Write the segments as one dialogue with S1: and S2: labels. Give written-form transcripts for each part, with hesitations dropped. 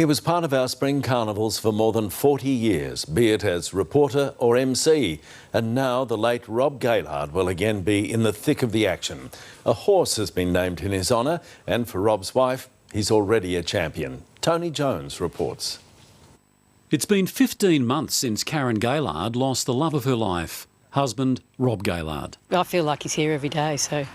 S1: He was part of our spring carnivals for more than 40 years, be it as reporter or MC. And now the late Rob Gaylard will again be in the thick of the action. A horse has been named in his honour, and for Rob's wife, he's already a champion. Tony Jones reports.
S2: It's been 15 months since Karen Gaylard lost the love of her life, husband Rob Gaylard.
S3: I feel like he's here every day, so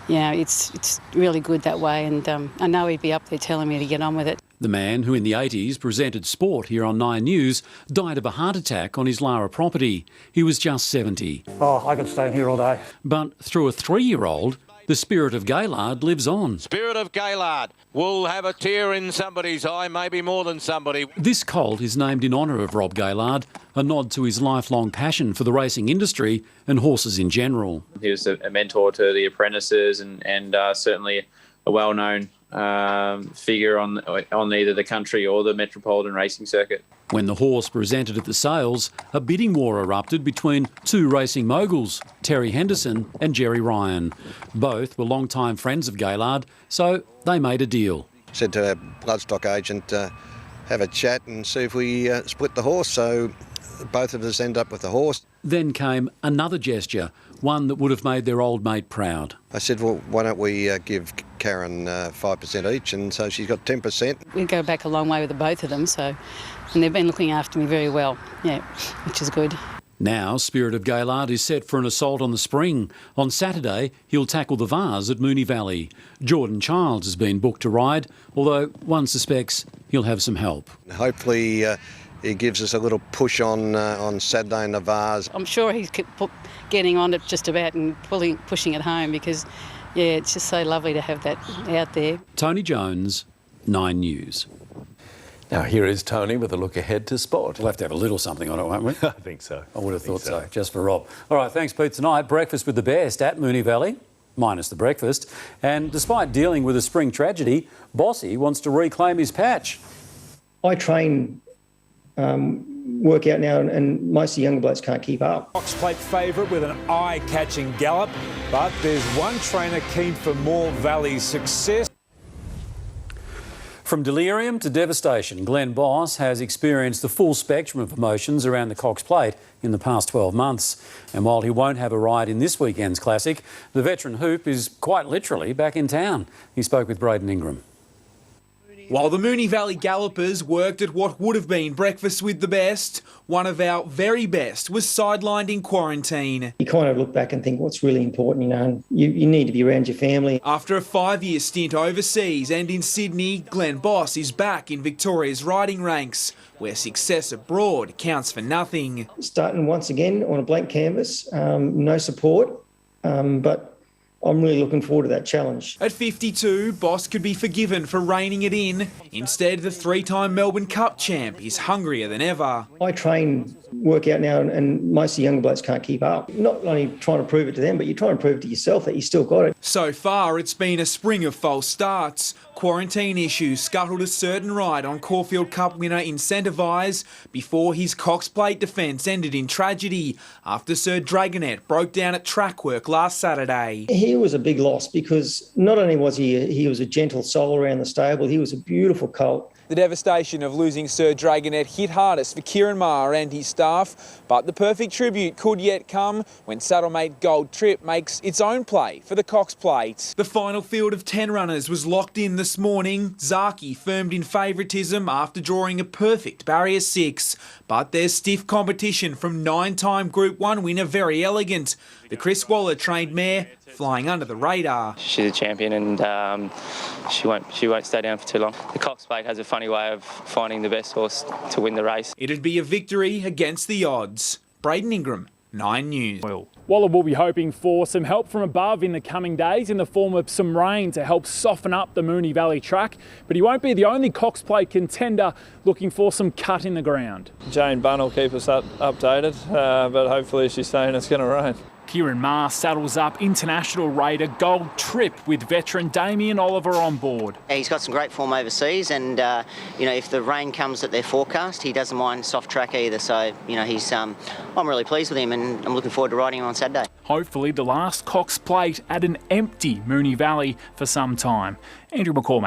S3: yeah, it's really good that way, and I know he'd be up there telling me to get on with it.
S2: The man who in the 80s presented sport here on 9 News died of a heart attack on his Lara property. He was just 70.
S4: Oh, I could stay in here all day.
S2: But through a 3-year-old, the spirit of Gaylard lives on.
S5: Spirit of Gaylard will have a tear in somebody's eye, maybe more than somebody.
S2: This colt is named in honour of Rob Gaylard, a nod to his lifelong passion for the racing industry and horses in general.
S6: He was a mentor to the apprentices and certainly a well-known figure on either the country or the metropolitan racing circuit.
S2: When the horse presented at the sales, a bidding war erupted between two racing moguls, Terry Henderson and Jerry Ryan. Both were long-time friends of Gaylard, so they made a deal.
S7: Said to our bloodstock agent, have a chat and see if we split the horse, so both of us end up with the horse.
S2: Then came another gesture, one that would have made their old mate proud.
S7: I said, well, why don't we give Karen 5% each, and so she's got 10%.
S3: We go back a long way with the both of them, and they've been looking after me very well, yeah, which is good.
S2: Now, Spirit of Gaylard is set for an assault on the spring. On Saturday, he'll tackle the Vase at Moonee Valley. Jordan Childs has been booked to ride, although one suspects he'll have some help.
S7: Hopefully he gives us a little push on Saturday in the Vase.
S3: I'm sure he's getting on it just about and pushing it home because, yeah, it's just so lovely to have that out there.
S2: Tony Jones, 9 News.
S1: Now here is Tony with a look ahead to sport.
S2: We'll have to have a little something on it, won't we?
S1: I think so.
S2: I would have thought so, just for Rob. All right, thanks, Pete. Tonight, breakfast with the best at Moonee Valley, minus the breakfast. And despite dealing with a spring tragedy, Bossy wants to reclaim his patch.
S8: I train, work out now, and most of the younger blokes can't keep up.
S9: Cox Plate favourite with an eye-catching gallop, but there's one trainer keen for more Valley success.
S2: From delirium to devastation, Glenn Boss has experienced the full spectrum of emotions around the Cox Plate in the past 12 months. And while he won't have a ride in this weekend's classic, the veteran hoop is quite literally back in town. He spoke with Braden Ingram.
S10: While the Moonee Valley Gallopers worked at what would have been breakfast with the best, one of our very best was sidelined in quarantine.
S8: You kind of look back and think what's really important, you know, and you need to be around your family.
S10: After a 5-year stint overseas and in Sydney, Glenn Boss is back in Victoria's riding ranks, where success abroad counts for nothing.
S8: Starting once again on a blank canvas, no support, but I'm really looking forward to that challenge.
S10: At 52, Boss could be forgiven for reining it in. Instead, the 3-time Melbourne Cup champ is hungrier than ever.
S8: I train, work out now, and most of the younger blokes can't keep up. Not only trying to prove it to them, but you're trying to prove it to yourself that you still got it.
S10: So far, it's been a spring of false starts. Quarantine issues scuttled a certain ride on Caulfield Cup winner Incentivise before his Cox Plate defence ended in tragedy after Sir Dragonet broke down at track work last Saturday.
S8: He was a big loss because not only was he was a gentle soul around the stable, he was a beautiful colt.
S10: The devastation of losing Sir Dragonet hit hardest for Kieran Maher and his staff, but the perfect tribute could yet come when saddlemate Gold Trip makes its own play for the Cox Plate. The final field of 10 runners was locked in this morning. Zaki firmed in favouritism after drawing a perfect barrier 6, but there's stiff competition from 9-time Group 1 winner Very Elegant. The Chris Waller trained mare flying under the radar.
S6: She's a champion and she won't stay down for too long. The Cox Plate has a funny way of finding the best horse to win the race.
S10: It'd be a victory against the odds. Braden Ingram, 9 News.
S11: Waller will be hoping for some help from above in the coming days in the form of some rain to help soften up the Moonee Valley track, but he won't be the only Cox Plate contender looking for some cut in the ground.
S12: Jane Bunn will keep us updated, but hopefully she's saying it's going to rain.
S11: Kieran Maher saddles up international raider Gold Trip with veteran Damien Oliver on board.
S13: He's got some great form overseas and, you know, if the rain comes at their forecast, he doesn't mind soft track either. So, you know, I'm really pleased with him and I'm looking forward to riding him on Saturday.
S11: Hopefully the last Cox Plate at an empty Moonee Valley for some time. Andrew McCormack.